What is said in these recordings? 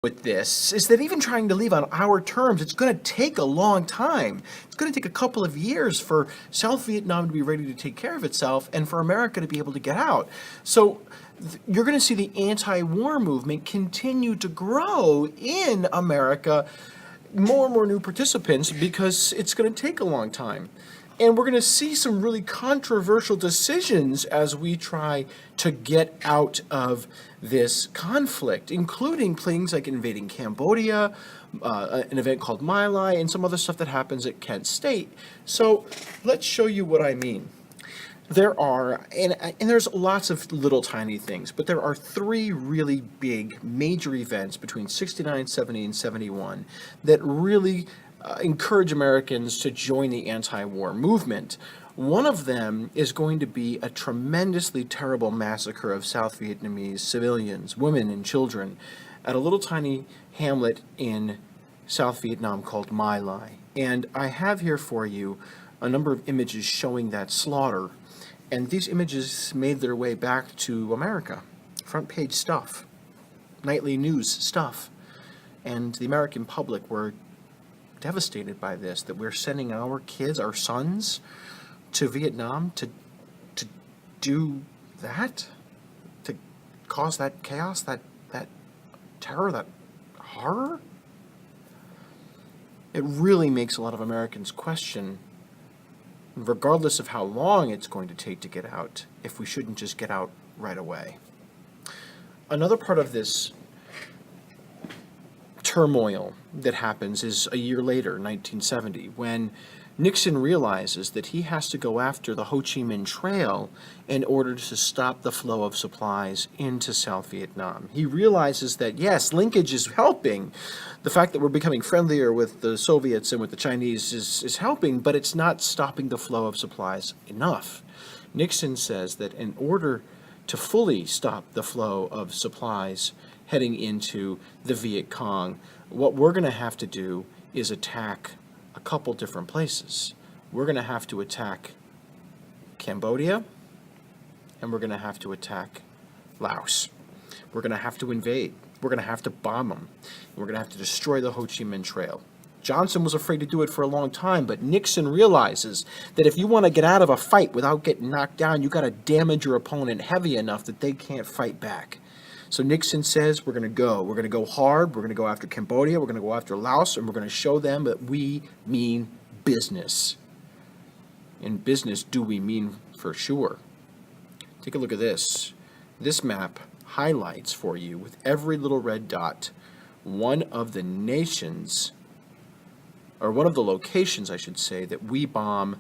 with this is that even trying to leave on our terms, it's going to take a long time. It's going to take a couple of years for South Vietnam to be ready to take care of itself and for America to be able to get out. So you're going to see the anti-war movement continue to grow in America, more and more new participants, because it's going to take a long time. And we're going to see some really controversial decisions as we try to get out of this conflict, including things like invading Cambodia, an event called My Lai, and some other stuff that happens at Kent State. So let's show you what I mean. There are, and there's lots of little tiny things, but there are three really big major events between 69, 70, and 71 that really encourage Americans to join the anti-war movement. One of them is going to be a tremendously terrible massacre of South Vietnamese civilians, women and children, at a little tiny hamlet in South Vietnam called My Lai. And I have here for you a number of images showing that slaughter. And these images made their way back to America. Front page stuff, nightly news stuff. And the American public were devastated by this, that we're sending our kids, our sons, to Vietnam to do that, to cause that chaos, that terror, that horror. It really makes a lot of Americans question, regardless of how long it's going to take to get out, if we shouldn't just get out right away. Another part of this turmoil that happens is a year later, 1970, when Nixon realizes that he has to go after the Ho Chi Minh Trail in order to stop the flow of supplies into South Vietnam. He realizes that, yes, linkage is helping. The fact that we're becoming friendlier with the Soviets and with the Chinese is helping, but it's not stopping the flow of supplies enough. Nixon says that in order to fully stop the flow of supplies heading into the Viet Cong, what we're going to have to do is attack a couple different places. We're going to have to attack Cambodia, and we're going to have to attack Laos. We're going to have to invade. We're going to have to bomb them. We're going to have to destroy the Ho Chi Minh Trail. Johnson was afraid to do it for a long time, but Nixon realizes that if you want to get out of a fight without getting knocked down, you got to damage your opponent heavy enough that they can't fight back. So Nixon says, we're going to go. We're going to go hard. We're going to go after Cambodia. We're going to go after Laos, and we're going to show them that we mean business. And business do we mean for sure. Take a look at this. This map highlights for you, with every little red dot, one of the nations, or one of the locations, I should say, that we bomb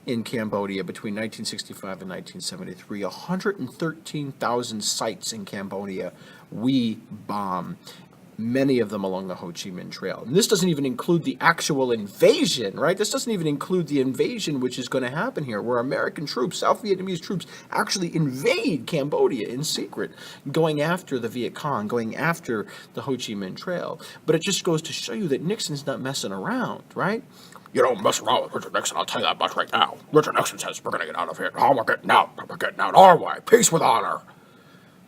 in Cambodia between 1965 and 1973. 113,000 sites in Cambodia we bomb, many of them along the Ho Chi Minh Trail. And this doesn't even include the actual invasion, right? This doesn't even include the invasion which is going to happen here, where American troops, South Vietnamese troops, actually invade Cambodia in secret, going after the Viet Cong, going after the Ho Chi Minh Trail. But it just goes to show you that Nixon's not messing around, right? You don't mess around with Richard Nixon, I'll tell you that much right now. Richard Nixon says we're going to get out of here. Oh, we're getting out. We're getting out our way. Peace with honor.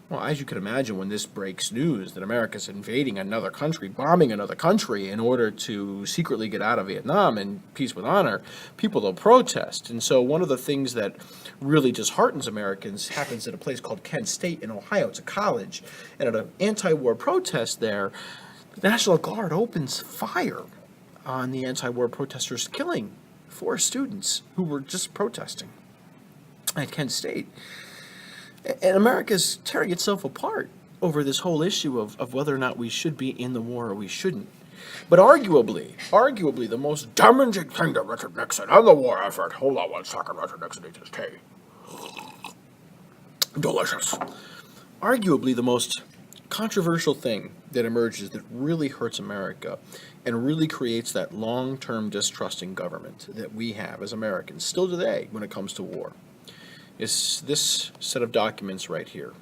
Well, as you can imagine, when this breaks news that America's invading another country, bombing another country in order to secretly get out of Vietnam and peace with honor, people will protest. And so one of the things that really disheartens Americans happens at a place called Kent State in Ohio. It's a college. And at an anti-war protest there, the National Guard opens fire on the anti-war protesters, killing 4 students who were just protesting at Kent State. And America's tearing itself apart over this whole issue of whether or not we should be in the war or we shouldn't. But arguably the most Damaging thing to Richard Nixon and the war effort. Hold on one second, Richard Nixon needs his tea. Delicious. Arguably the most controversial thing that emerges that really hurts America and really creates that long-term distrust in government that we have as Americans still today when it comes to war is this set of documents right here.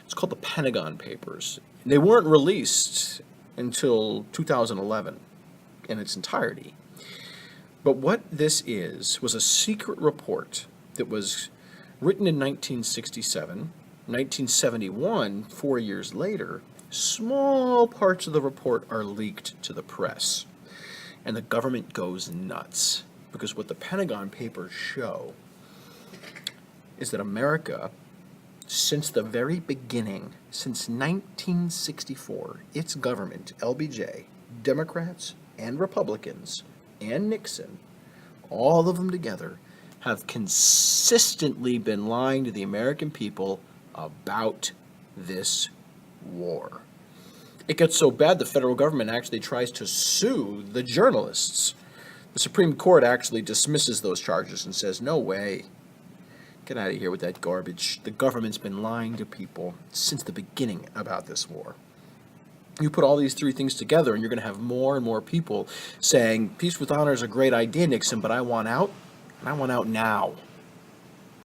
It's called the Pentagon Papers. They weren't released until 2011 in its entirety. But what this is was a secret report that was written in 1967, 1971, 4 years later, Small parts of the report are leaked to the press, and the government goes nuts. Because what the Pentagon Papers show is that America, since the very beginning, since 1964, its government, LBJ, Democrats and Republicans, and Nixon, all of them together, have consistently been lying to the American people about this war. It gets so bad the federal government actually tries to sue the journalists. The Supreme Court actually dismisses those charges and says, no way. Get out of here with that garbage. The government's been lying to people since the beginning about this war. You put all these three things together and you're going to have more and more people saying, peace with honor is a great idea, Nixon, but I want out, and I want out now.